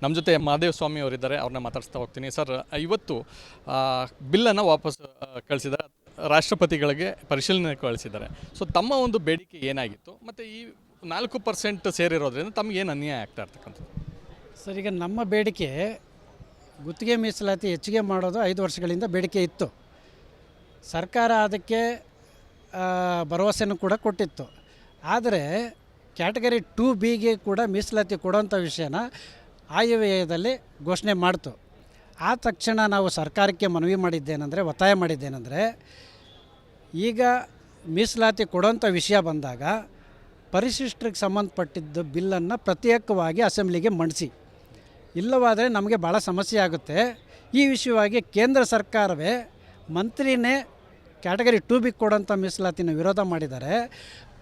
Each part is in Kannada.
ನಮ್ಮ ಜೊತೆ ಮಹಾದೇವ ಸ್ವಾಮಿ ಅವರಿದ್ದಾರೆ, ಅವ್ರನ್ನ ಮಾತಾಡ್ಸ್ತಾ ಹೋಗ್ತೀನಿ. ಸರ್, ಇವತ್ತು ಬಿಲ್ಲನ್ನು ವಾಪಸ್ ಕಳಿಸಿದ್ದಾರೆ, ರಾಷ್ಟ್ರಪತಿಗಳಿಗೆ ಪರಿಶೀಲನೆ ಕಳಿಸಿದ್ದಾರೆ. ಸೊ ತಮ್ಮ ಒಂದು ಬೇಡಿಕೆ ಏನಾಗಿತ್ತು, ಮತ್ತು ಈ 4% ಸೇರಿರೋದ್ರಿಂದ ತಮಗೇನು ಅನ್ಯಾಯ ಆಗ್ತಾ ಇರ್ತಕ್ಕಂಥದ್ದು? ಸರ್, ಈಗ ನಮ್ಮ ಬೇಡಿಕೆ ಗುತ್ತಿಗೆ ಮೀಸಲಾತಿ ಹೆಚ್ಚಿಗೆ ಮಾಡೋದು 5 ವರ್ಷಗಳಿಂದ ಬೇಡಿಕೆ ಇತ್ತು. ಸರ್ಕಾರ ಅದಕ್ಕೆ ಭರವಸೆನೂ ಕೂಡ ಕೊಟ್ಟಿತ್ತು. ಆದರೆ ಕ್ಯಾಟಗರಿ 2Bಗೆ ಕೂಡ ಮೀಸಲಾತಿ ಕೊಡೋಂಥ ವಿಷಯನ ಆಯವ್ಯಯದಲ್ಲಿ ಘೋಷಣೆ ಮಾಡ್ತು. ಆ ತಕ್ಷಣ ನಾವು ಸರ್ಕಾರಕ್ಕೆ ಮನವಿ ಮಾಡಿದ್ದೇನೆಂದರೆ, ಒತ್ತಾಯ ಮಾಡಿದ್ದೇನೆಂದರೆ, ಈಗ ಮೀಸಲಾತಿ ಕೊಡೋಂಥ ವಿಷಯ ಬಂದಾಗ ಪರಿಶಿಷ್ಟರಿಗೆ ಸಂಬಂಧಪಟ್ಟಿದ್ದು ಬಿಲ್ಲನ್ನು ಪ್ರತ್ಯೇಕವಾಗಿ ಅಸೆಂಬ್ಲಿಗೆ ಮಂಡಿಸಿ, ಇಲ್ಲವಾದರೆ ನಮಗೆ ಭಾಳ ಸಮಸ್ಯೆ ಆಗುತ್ತೆ. ಈ ವಿಷಯವಾಗಿ ಕೇಂದ್ರ ಸರ್ಕಾರವೇ ಮಂತ್ರಿನೇ ಕ್ಯಾಟಗರಿ 2B ಕೊಡೋಂಥ ಮೀಸಲಾತಿನ ವಿರೋಧ ಮಾಡಿದ್ದಾರೆ.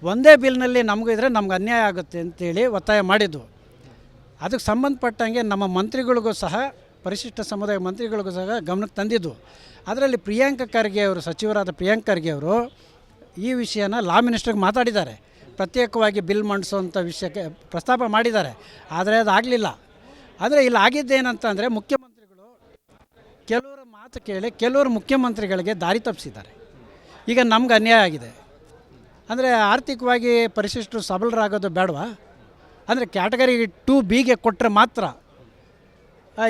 ಒಂದೇ ಬಿಲ್ನಲ್ಲಿ ನಮಗೂ ಇದ್ದರೆ ನಮ್ಗೆ ಅನ್ಯಾಯ ಆಗುತ್ತೆ ಅಂತೇಳಿ ಒತ್ತಾಯ ಮಾಡಿದ್ದು. ಅದಕ್ಕೆ ಸಂಬಂಧಪಟ್ಟಂಗೆ ನಮ್ಮ ಮಂತ್ರಿಗಳಿಗೂ ಸಹ, ಪರಿಶಿಷ್ಟ ಸಮುದಾಯ ಮಂತ್ರಿಗಳಿಗೂ ಸಹ ಗಮನಕ್ಕೆ ತಂದಿದ್ದು. ಅದರಲ್ಲಿ ಪ್ರಿಯಾಂಕ ಖರ್ಗೆ ಅವರು, ಸಚಿವರಾದ ಪ್ರಿಯಾಂಕ ಖರ್ಗೆ ಅವರು ಈ ವಿಷಯನ ಲಾ ಮಿನಿಸ್ಟ್ರಿಗೆ ಮಾತಾಡಿದ್ದಾರೆ. ಪ್ರತ್ಯೇಕವಾಗಿ ಬಿಲ್ ಮಂಡಿಸೋಂಥ ವಿಷಯಕ್ಕೆ ಪ್ರಸ್ತಾಪ ಮಾಡಿದ್ದಾರೆ. ಆದರೆ ಅದು ಆಗಲಿಲ್ಲ. ಆದರೆ ಇಲ್ಲಿ ಆಗಿದ್ದೇನಂತಂದರೆ, ಮುಖ್ಯಮಂತ್ರಿಗಳು ಕೆಲವರ ಮಾತು ಕೇಳಿ ಕೆಲವರು ಮುಖ್ಯಮಂತ್ರಿಗಳಿಗೆ ದಾರಿ ತಪ್ಪಿಸಿದ್ದಾರೆ. ಈಗ ನಮ್ಗೆ ಅನ್ಯಾಯ ಆಗಿದೆ. ಅಂದರೆ ಆರ್ಥಿಕವಾಗಿ ಪರಿಶಿಷ್ಟರು ಸಬಲರಾಗೋದು ಬೇಡವಾ? ಅಂದರೆ ಕ್ಯಾಟಗರಿ 2Bಗೆ ಕೊಟ್ಟರೆ ಮಾತ್ರ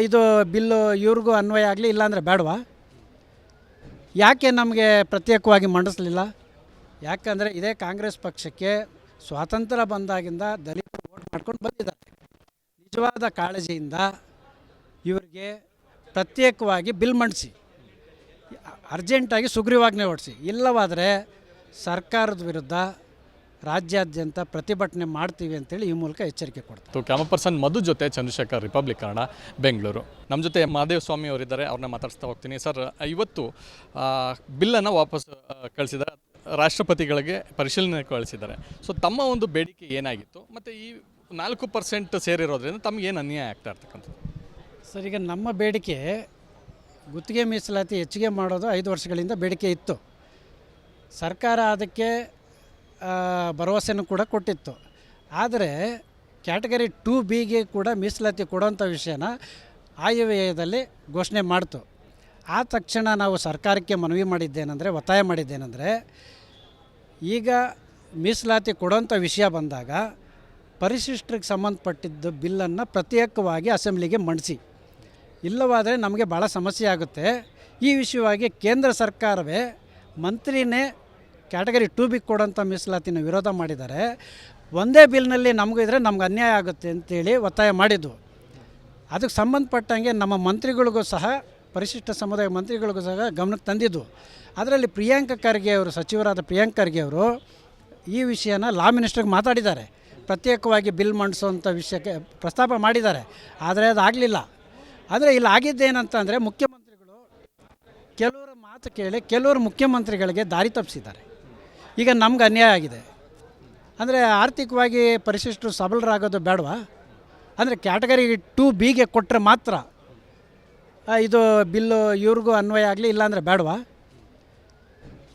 ಇದು ಬಿಲ್ಲು ಇವ್ರಿಗೂ ಅನ್ವಯ ಆಗಲಿ, ಇಲ್ಲಾಂದರೆ ಬೇಡವಾ? ಯಾಕೆ ನಮಗೆ ಪ್ರತ್ಯೇಕವಾಗಿ ಮಂಡಿಸಲಿಲ್ಲ? ಯಾಕಂದರೆ ಇದೇ ಕಾಂಗ್ರೆಸ್ ಪಕ್ಷಕ್ಕೆ ಸ್ವಾತಂತ್ರ್ಯ ಬಂದಾಗಿಂದ ದಲಿತರು ವೋಟ್ ಮಾಡ್ಕೊಂಡು ಬಂದಿದ್ದಾರೆ. ನಿಜವಾದ ಕಾಳಜಿಯಿಂದ ಇವರಿಗೆ ಪ್ರತ್ಯೇಕವಾಗಿ ಬಿಲ್ ಮಂಡಿಸಿ, ಅರ್ಜೆಂಟಾಗಿ ಸುಗ್ರೀವಾಜ್ಞೆ ಹೊರಡಿಸಿ, ಇಲ್ಲವಾದರೆ ಸರ್ಕಾರದ ವಿರುದ್ಧ ರಾಜ್ಯಾದ್ಯಂತ ಪ್ರತಿಭಟನೆ ಮಾಡ್ತೀವಿ ಅಂತೇಳಿ ಈ ಮೂಲಕ ಎಚ್ಚರಿಕೆ ಕೊಡ್ತಾರೆ. ಕ್ಯಾಮರಾ ಪರ್ಸನ್ ಮಧು ಜೊತೆ ಚಂದ್ರಶೇಖರ್, ರಿಪಬ್ಲಿಕ್ ಕನ್ನಡ, ಬೆಂಗಳೂರು. ನಮ್ಮ ಜೊತೆ ಮಹಾದೇವ ಸ್ವಾಮಿ ಅವರಿದ್ದಾರೆ, ಅವ್ರನ್ನ ಮಾತಾಡ್ಸ್ತಾ ಹೋಗ್ತೀನಿ. ಸರ್, ಇವತ್ತು ಬಿಲ್ಲನ್ನು ವಾಪಸ್ ಕಳಿಸಿದ್ದಾರೆ, ರಾಷ್ಟ್ರಪತಿಗಳಿಗೆ ಪರಿಶೀಲನೆ ಕಳಿಸಿದ್ದಾರೆ. ಸೊ ತಮ್ಮ ಒಂದು ಬೇಡಿಕೆ ಏನಾಗಿತ್ತು, ಮತ್ತು ಈ 4% ಸೇರಿರೋದ್ರಿಂದ ತಮಗೇನು ಅನ್ಯಾಯ ಆಗ್ತಾ ಇರ್ತಕ್ಕಂಥದ್ದು? ಸರ್, ಈಗ ನಮ್ಮ ಬೇಡಿಕೆ ಗುತ್ತಿಗೆ ಮೀಸಲಾತಿ ಹೆಚ್ಚಿಗೆ ಮಾಡೋದು 5 ವರ್ಷಗಳಿಂದ ಬೇಡಿಕೆ ಇತ್ತು. ಸರ್ಕಾರ ಅದಕ್ಕೆ ಭರವಸೆನೂ ಕೂಡ ಕೊಟ್ಟಿತ್ತು. ಆದರೆ ಕ್ಯಾಟಗರಿ 2Bಗೆ ಕೂಡ ಮೀಸಲಾತಿ ಕೊಡೋಂಥ ವಿಷಯನ ಆಯವ್ಯಯದಲ್ಲಿ ಘೋಷಣೆ ಮಾಡ್ತು. ಆ ತಕ್ಷಣ ನಾವು ಸರ್ಕಾರಕ್ಕೆ ಮನವಿ ಮಾಡಿದ್ದೇನೆಂದರೆ, ಒತ್ತಾಯ ಮಾಡಿದ್ದೇನೆಂದರೆ, ಈಗ ಮೀಸಲಾತಿ ಕೊಡೋಂಥ ವಿಷಯ ಬಂದಾಗ ಪರಿಶಿಷ್ಟರಿಗೆ ಸಂಬಂಧಪಟ್ಟಿದ್ದು ಬಿಲ್ಲನ್ನು ಪ್ರತ್ಯೇಕವಾಗಿ ಅಸೆಂಬ್ಲಿಗೆ ಮಂಡಿಸಿ, ಇಲ್ಲವಾದರೆ ನಮಗೆ ಭಾಳ ಸಮಸ್ಯೆ ಆಗುತ್ತೆ. ಈ ವಿಷಯವಾಗಿ ಕೇಂದ್ರ ಸರ್ಕಾರವೇ ಮಂತ್ರಿನೇ ಕ್ಯಾಟಗರಿ 2B ಕೊಡೋಂಥ ಮೀಸಲಾತಿನ ವಿರೋಧ ಮಾಡಿದ್ದಾರೆ. ಒಂದೇ ಬಿಲ್ನಲ್ಲಿ ನಮಗೂ ಇದ್ದರೆ ನಮ್ಗೆ ಅನ್ಯಾಯ ಆಗುತ್ತೆ ಅಂತೇಳಿ ಒತ್ತಾಯ ಮಾಡಿದ್ದು. ಅದಕ್ಕೆ ಸಂಬಂಧಪಟ್ಟಂಗೆ ನಮ್ಮ ಮಂತ್ರಿಗಳಿಗೂ ಸಹ, ಪರಿಶಿಷ್ಟ ಸಮುದಾಯ ಮಂತ್ರಿಗಳಿಗೂ ಸಹ ಗಮನಕ್ಕೆ ತಂದಿದ್ದು. ಅದರಲ್ಲಿ ಪ್ರಿಯಾಂಕ ಖರ್ಗೆ ಅವರು, ಸಚಿವರಾದ ಪ್ರಿಯಾಂಕ ಖರ್ಗೆ ಅವರು ಈ ವಿಷಯನ ಲಾ ಮಿನಿಸ್ಟ್ರಿಗೆ ಮಾತಾಡಿದ್ದಾರೆ. ಪ್ರತ್ಯೇಕವಾಗಿ ಬಿಲ್ ಮಂಡಿಸೋಂಥ ವಿಷಯಕ್ಕೆ ಪ್ರಸ್ತಾಪ ಮಾಡಿದ್ದಾರೆ. ಆದರೆ ಅದು ಆಗಲಿಲ್ಲ. ಆದರೆ ಇಲ್ಲಿ ಆಗಿದ್ದೇನಂತಂದರೆ, ಮುಖ್ಯಮಂತ್ರಿಗಳು ಕೆಲವರ ಮಾತು ಕೇಳಿ ಕೆಲವರು ಮುಖ್ಯಮಂತ್ರಿಗಳಿಗೆ ದಾರಿ ತಪ್ಪಿಸಿದ್ದಾರೆ. ಈಗ ನಮ್ಗೆ ಅನ್ಯಾಯ ಆಗಿದೆ. ಅಂದರೆ ಆರ್ಥಿಕವಾಗಿ ಪರಿಶಿಷ್ಟರು ಸಬಲರಾಗೋದು ಬೇಡವಾ? ಅಂದರೆ ಕ್ಯಾಟಗರಿ 2Bಗೆ ಕೊಟ್ಟರೆ ಮಾತ್ರ ಇದು ಬಿಲ್ಲು ಇವ್ರಿಗೂ ಅನ್ವಯ ಆಗಲಿ, ಇಲ್ಲಾಂದರೆ ಬೇಡವಾ?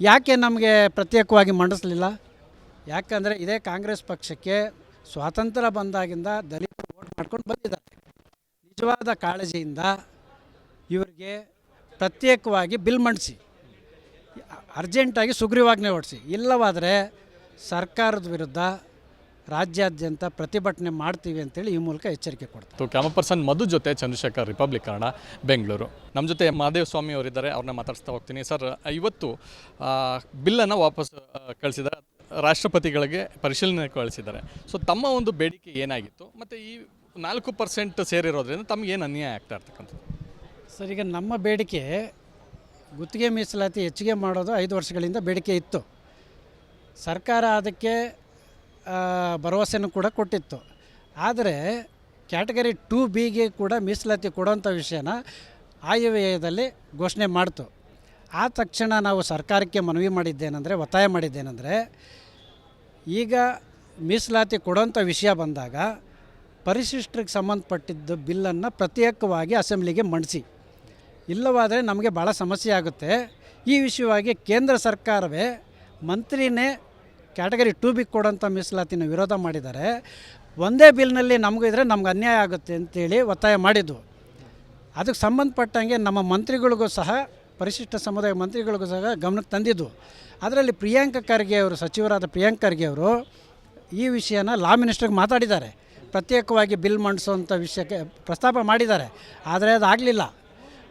ಯಾಕೆ ನಮಗೆ ಪ್ರತ್ಯೇಕವಾಗಿ ಮಂಡಿಸಲಿಲ್ಲ? ಯಾಕಂದರೆ ಇದೇ ಕಾಂಗ್ರೆಸ್ ಪಕ್ಷಕ್ಕೆ ಸ್ವಾತಂತ್ರ್ಯ ಬಂದಾಗಿಂದ ದಲಿತರು ವೋಟ್ ಮಾಡ್ಕೊಂಡು ಬಂದಿದ್ದಾರೆ. ನಿಜವಾದ ಕಾಳಜಿಯಿಂದ ಇವರಿಗೆ ಪ್ರತ್ಯೇಕವಾಗಿ ಬಿಲ್ ಮಂಡಿಸಿ, ಅರ್ಜೆಂಟಾಗಿ ಸುಗ್ರೀವಾಜ್ಞೆ ಹೊರಡಿಸಿ, ಇಲ್ಲವಾದರೆ ಸರ್ಕಾರದ ವಿರುದ್ಧ ರಾಜ್ಯಾದ್ಯಂತ ಪ್ರತಿಭಟನೆ ಮಾಡ್ತೀವಿ ಅಂತೇಳಿ ಈ ಮೂಲಕ ಎಚ್ಚರಿಕೆ ಕೊಡ್ತಾರೆ. ಕ್ಯಾಮರಾ ಪರ್ಸನ್ ಮಧು ಜೊತೆ ಚಂದ್ರಶೇಖರ್, ರಿಪಬ್ಲಿಕ್ ಕನ್ನಡ, ಬೆಂಗಳೂರು. ನಮ್ಮ ಜೊತೆ ಮಹಾದೇವ ಸ್ವಾಮಿ ಅವರಿದ್ದಾರೆ, ಅವ್ರನ್ನ ಮಾತಾಡ್ಸ್ತಾ ಹೋಗ್ತೀನಿ. ಸರ್, ಇವತ್ತು ಬಿಲ್ಲನ್ನು ವಾಪಸ್ ಕಳಿಸಿದ್ದಾರೆ, ರಾಷ್ಟ್ರಪತಿಗಳಿಗೆ ಪರಿಶೀಲನೆ ಕಳಿಸಿದ್ದಾರೆ. ಸೊ ತಮ್ಮ ಒಂದು ಬೇಡಿಕೆ ಏನಾಗಿತ್ತು, ಮತ್ತು ಈ 4% ಸೇರಿರೋದ್ರಿಂದ ತಮಗೇನು ಅನ್ಯಾಯ ಆಗ್ತಾ ಇರ್ತಕ್ಕಂಥದ್ದು? ಸರ್, ಈಗ ನಮ್ಮ ಬೇಡಿಕೆ ಗುತ್ತಿಗೆ ಮೀಸಲಾತಿ ಹೆಚ್ಚಿಗೆ ಮಾಡೋದು 5 ವರ್ಷಗಳಿಂದ ಬೇಡಿಕೆ ಇತ್ತು. ಸರ್ಕಾರ ಅದಕ್ಕೆ ಭರವಸೆನೂ ಕೂಡ ಕೊಟ್ಟಿತ್ತು. ಆದರೆ ಕ್ಯಾಟಗರಿ 2Bಗೆ ಕೂಡ ಮೀಸಲಾತಿ ಕೊಡೋಂಥ ವಿಷಯನ ಆಯವ್ಯಯದಲ್ಲಿ ಘೋಷಣೆ ಮಾಡ್ತು. ಆ ತಕ್ಷಣ ನಾವು ಸರ್ಕಾರಕ್ಕೆ ಮನವಿ ಮಾಡಿದ್ದೇನೆಂದರೆ, ಒತ್ತಾಯ ಮಾಡಿದ್ದೇನೆಂದರೆ, ಈಗ ಮೀಸಲಾತಿ ಕೊಡೋಂಥ ವಿಷಯ ಬಂದಾಗ ಪರಿಶಿಷ್ಟರಿಗೆ ಸಂಬಂಧಪಟ್ಟಿದ್ದು ಬಿಲ್ಲನ್ನು ಪ್ರತ್ಯೇಕವಾಗಿ ಅಸೆಂಬ್ಲಿಗೆ ಮಂಡಿಸಿ, ಇಲ್ಲವಾದರೆ ನಮಗೆ ಭಾಳ ಸಮಸ್ಯೆ ಆಗುತ್ತೆ. ಈ ವಿಷಯವಾಗಿ ಕೇಂದ್ರ ಸರ್ಕಾರವೇ ಮಂತ್ರಿನೇ ಕ್ಯಾಟಗರಿ 2B ಕೊಡೋಂಥ ಮೀಸಲಾತಿನ ವಿರೋಧ ಮಾಡಿದ್ದಾರೆ. ಒಂದೇ ಬಿಲ್ನಲ್ಲಿ ನಮಗೂ ಇದ್ದರೆ ನಮ್ಗೆ ಅನ್ಯಾಯ ಆಗುತ್ತೆ ಅಂತೇಳಿ ಒತ್ತಾಯ ಮಾಡಿದ್ದು. ಅದಕ್ಕೆ ಸಂಬಂಧಪಟ್ಟಂಗೆ ನಮ್ಮ ಮಂತ್ರಿಗಳಿಗೂ ಸಹ ಪರಿಶಿಷ್ಟ ಸಮುದಾಯ ಮಂತ್ರಿಗಳಿಗೂ ಸಹ ಗಮನಕ್ಕೆ ತಂದಿದ್ದು. ಅದರಲ್ಲಿ ಪ್ರಿಯಾಂಕ ಖರ್ಗೆ ಅವರು, ಸಚಿವರಾದ ಪ್ರಿಯಾಂಕ ಖರ್ಗೆ ಅವರು ಈ ವಿಷಯನ ಲಾ ಮಿನಿಸ್ಟ್ರಿಗೆ ಮಾತಾಡಿದ್ದಾರೆ. ಪ್ರತ್ಯೇಕವಾಗಿ ಬಿಲ್ ಮಂಡಿಸೋವಂಥ ವಿಷಯಕ್ಕೆ ಪ್ರಸ್ತಾಪ ಮಾಡಿದ್ದಾರೆ. ಆದರೆ ಅದು ಆಗಲಿಲ್ಲ.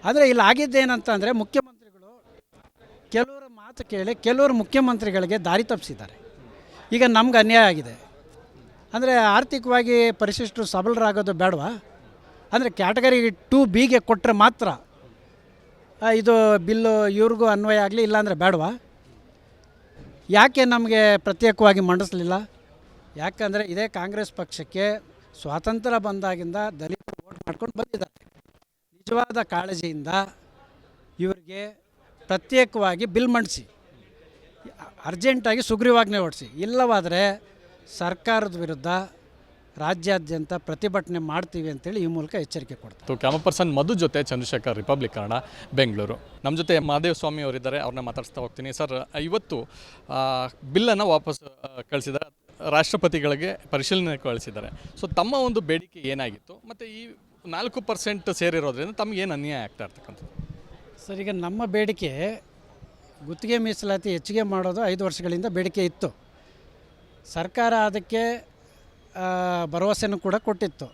ಆದರೆ ಇಲ್ಲಿ ಆಗಿದ್ದೇನಂತಂದರೆ ಮುಖ್ಯಮಂತ್ರಿಗಳು ಕೆಲವರ ಮಾತು ಕೇಳಿ ಕೆಲವರು ಮುಖ್ಯಮಂತ್ರಿಗಳಿಗೆ ದಾರಿ ತಪ್ಪಿಸಿದ್ದಾರೆ. ಈಗ ನಮ್ಗೆ ಅನ್ಯಾಯ ಆಗಿದೆ. ಅಂದರೆ ಆರ್ಥಿಕವಾಗಿ ಪರಿಶಿಷ್ಟರು ಸಬಲರಾಗೋದು ಬೇಡವಾ? ಅಂದರೆ ಕ್ಯಾಟಗರಿ 2Bಗೆ ಕೊಟ್ಟರೆ ಮಾತ್ರ ಇದು ಬಿಲ್ಲು ಇವ್ರಿಗೂ ಅನ್ವಯ ಆಗಲಿ, ಇಲ್ಲಾಂದರೆ ಬೇಡವಾ? ಯಾಕೆ ನಮಗೆ ಪ್ರತ್ಯೇಕವಾಗಿ ಮಂಡಿಸಲಿಲ್ಲ? ಯಾಕಂದರೆ ಇದೇ ಕಾಂಗ್ರೆಸ್ ಪಕ್ಷಕ್ಕೆ ಸ್ವಾತಂತ್ರ್ಯ ಬಂದಾಗಿಂದ ದಲಿತರು ವೋಟ್ ಮಾಡ್ಕೊಂಡು ಬಂದಿದ್ದಾರೆ. ನಿಜವಾದ ಕಾಳಜಿಯಿಂದ ಇವರಿಗೆ ಪ್ರತ್ಯೇಕವಾಗಿ ಬಿಲ್ ಮಂಡಿಸಿ, ಅರ್ಜೆಂಟಾಗಿ ಸುಗ್ರೀವಾಜ್ಞೆ ಹೊರಡಿಸಿ. ಇಲ್ಲವಾದರೆ ಸರ್ಕಾರದ ವಿರುದ್ಧ ರಾಜ್ಯಾದ್ಯಂತ ಪ್ರತಿಭಟನೆ ಮಾಡ್ತೀವಿ ಅಂತೇಳಿ ಈ ಮೂಲಕ ಎಚ್ಚರಿಕೆ ಕೊಡ್ತಾರೆ. ಕ್ಯಾಮರಾ ಪರ್ಸನ್ ಮಧು ಜೊತೆ ಚಂದ್ರಶೇಖರ್, ರಿಪಬ್ಲಿಕ್ ಕನ್ನಡ, ಬೆಂಗಳೂರು. ನಮ್ಮ ಜೊತೆ ಮಹಾದೇವ ಸ್ವಾಮಿ ಅವರಿದ್ದಾರೆ, ಅವ್ರನ್ನ ಮಾತಾಡ್ಸ್ತಾ ಹೋಗ್ತೀನಿ. ಸರ್, ಇವತ್ತು ಬಿಲ್ಲನ್ನು ವಾಪಸ್ ಕಳಿಸಿದ್ದಾರೆ, ರಾಷ್ಟ್ರಪತಿಗಳಿಗೆ ಪರಿಶೀಲನೆ ಕಳಿಸಿದ್ದಾರೆ. ಸೊ ತಮ್ಮ ಒಂದು ಬೇಡಿಕೆ ಏನಾಗಿತ್ತು, ಮತ್ತು ಈ 4% ಸೇರಿರೋದ್ರಿಂದ ತಮಗೇನು ಅನ್ಯಾಯ ಆಗ್ತಾ ಇರ್ತಕ್ಕಂಥದ್ದು? ಸರ್, ಈಗ ನಮ್ಮ ಬೇಡಿಕೆ ಗುತ್ತಿಗೆ ಮೀಸಲಾತಿ ಹೆಚ್ಚಿಗೆ ಮಾಡೋದು 5 ವರ್ಷಗಳಿಂದ ಬೇಡಿಕೆ ಇತ್ತು. ಸರ್ಕಾರ ಅದಕ್ಕೆ ಭರವಸೆನೂ ಕೂಡ ಕೊಟ್ಟಿತ್ತು.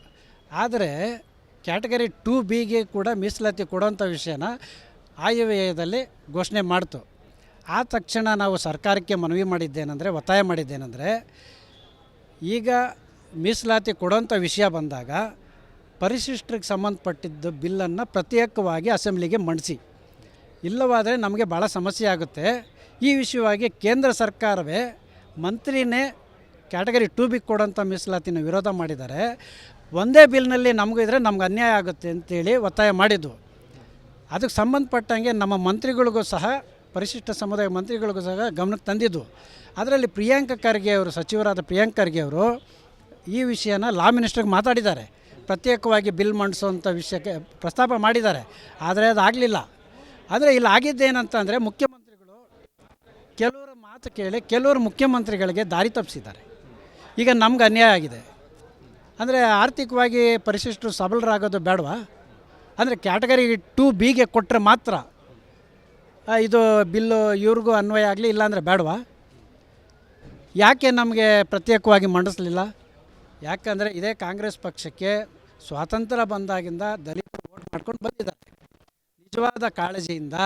ಆದರೆ ಕ್ಯಾಟಗರಿ 2Bಗೆ ಕೂಡ ಮೀಸಲಾತಿ ಕೊಡೋಂಥ ವಿಷಯನ ಆಯವ್ಯಯದಲ್ಲಿ ಘೋಷಣೆ ಮಾಡ್ತು. ಆ ತಕ್ಷಣ ನಾವು ಸರ್ಕಾರಕ್ಕೆ ಮನವಿ ಮಾಡಿದ್ದೇನೆಂದರೆ, ಒತ್ತಾಯ ಮಾಡಿದ್ದೇನೆಂದರೆ, ಈಗ ಮೀಸಲಾತಿ ಕೊಡೋಂಥ ವಿಷಯ ಬಂದಾಗ ಪರಿಶಿಷ್ಟರಿಗೆ ಸಂಬಂಧಪಟ್ಟಿದ್ದ ಬಿಲ್ಲನ್ನು ಪ್ರತ್ಯೇಕವಾಗಿ ಅಸೆಂಬ್ಲಿಗೆ ಮಂಡಿಸಿ. ಇಲ್ಲವಾದರೆ ನಮಗೆ ಭಾಳ ಸಮಸ್ಯೆ ಆಗುತ್ತೆ. ಈ ವಿಷಯವಾಗಿ ಕೇಂದ್ರ ಸರ್ಕಾರವೇ ಮಂತ್ರಿನೇ ಕ್ಯಾಟಗರಿ 2B ಕೊಡೋಂಥ ಮೀಸಲಾತಿನ ವಿರೋಧ ಮಾಡಿದ್ದಾರೆ. ಒಂದೇ ಬಿಲ್ನಲ್ಲಿ ನಮಗೂ ಇದ್ದರೆ ನಮ್ಗೆ ಅನ್ಯಾಯ ಆಗುತ್ತೆ ಅಂತೇಳಿ ಒತ್ತಾಯ ಮಾಡಿದ್ದು. ಅದಕ್ಕೆ ಸಂಬಂಧಪಟ್ಟಂಗೆ ನಮ್ಮ ಮಂತ್ರಿಗಳಿಗೂ ಸಹ ಪರಿಶಿಷ್ಟ ಸಮುದಾಯ ಮಂತ್ರಿಗಳಿಗೂ ಸಹ ಗಮನಕ್ಕೆ ತಂದಿದ್ದು. ಅದರಲ್ಲಿ ಪ್ರಿಯಾಂಕ ಖರ್ಗೆ ಅವರು, ಸಚಿವರಾದ ಪ್ರಿಯಾಂಕ ಖರ್ಗೆ ಅವರು ಈ ವಿಷಯನ ಲಾ ಮಿನಿಸ್ಟ್ರಿಗೆ ಮಾತಾಡಿದ್ದಾರೆ. ಪ್ರತ್ಯೇಕವಾಗಿ ಬಿಲ್ ಮಂಡಿಸೋವಂಥ ವಿಷಯಕ್ಕೆ ಪ್ರಸ್ತಾಪ ಮಾಡಿದ್ದಾರೆ. ಆದರೆ ಅದು ಆಗಲಿಲ್ಲ. ಆದರೆ ಇಲ್ಲಿ ಆಗಿದ್ದೇನಂತಂದರೆ ಮುಖ್ಯಮಂತ್ರಿಗಳು ಕೆಲವರ ಮಾತು ಕೇಳಿ ಕೆಲವರು ಮುಖ್ಯಮಂತ್ರಿಗಳಿಗೆ ದಾರಿ ತಪ್ಪಿಸಿದ್ದಾರೆ. ಈಗ ನಮ್ಗೆ ಅನ್ಯಾಯ ಆಗಿದೆ. ಅಂದರೆ ಆರ್ಥಿಕವಾಗಿ ಪರಿಶಿಷ್ಟರು ಸಬಲರಾಗೋದು ಬೇಡವಾ? ಅಂದರೆ ಕ್ಯಾಟಗರಿ 2Bಗೆ ಕೊಟ್ಟರೆ ಮಾತ್ರ ಇದು ಬಿಲ್ಲು ಇವ್ರಿಗೂ ಅನ್ವಯ ಆಗಲಿ, ಇಲ್ಲಾಂದರೆ ಬೇಡವಾ? ಯಾಕೆ ನಮಗೆ ಪ್ರತ್ಯೇಕವಾಗಿ ಮಂಡಿಸಲಿಲ್ಲ? ಯಾಕಂದರೆ ಇದೇ ಕಾಂಗ್ರೆಸ್ ಪಕ್ಷಕ್ಕೆ ಸ್ವಾತಂತ್ರ್ಯ ಬಂದಾಗಿಂದ ದಲಿತರು ವೋಟ್ ಮಾಡ್ಕೊಂಡು ಬಂದಿದ್ದಾರೆ. ನಿಜವಾದ ಕಾಳಜಿಯಿಂದ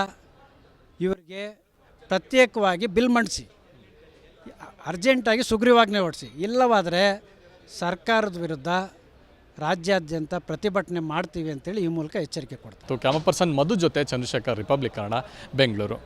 ಇವರಿಗೆ ಪ್ರತ್ಯೇಕವಾಗಿ ಬಿಲ್ ಮಂಡಿಸಿ, ಅರ್ಜೆಂಟಾಗಿ ಸುಗ್ರೀವಾಜ್ಞೆ ಹೊರಡಿಸಿ. ಇಲ್ಲವಾದರೆ ಸರ್ಕಾರದ ವಿರುದ್ಧ ರಾಜ್ಯಾದ್ಯಂತ ಪ್ರತಿಭಟನೆ ಮಾಡ್ತೀವಿ ಅಂತೇಳಿ ಈ ಮೂಲಕ ಎಚ್ಚರಿಕೆ ಕೊಡ್ತಾರೆ. ಕ್ಯಾಮರಾ ಪರ್ಸನ್ ಮಧು ಜೊತೆ ಚಂದ್ರಶೇಖರ್, ರಿಪಬ್ಲಿಕ್ ಕನ್ನಡ, ಬೆಂಗಳೂರು.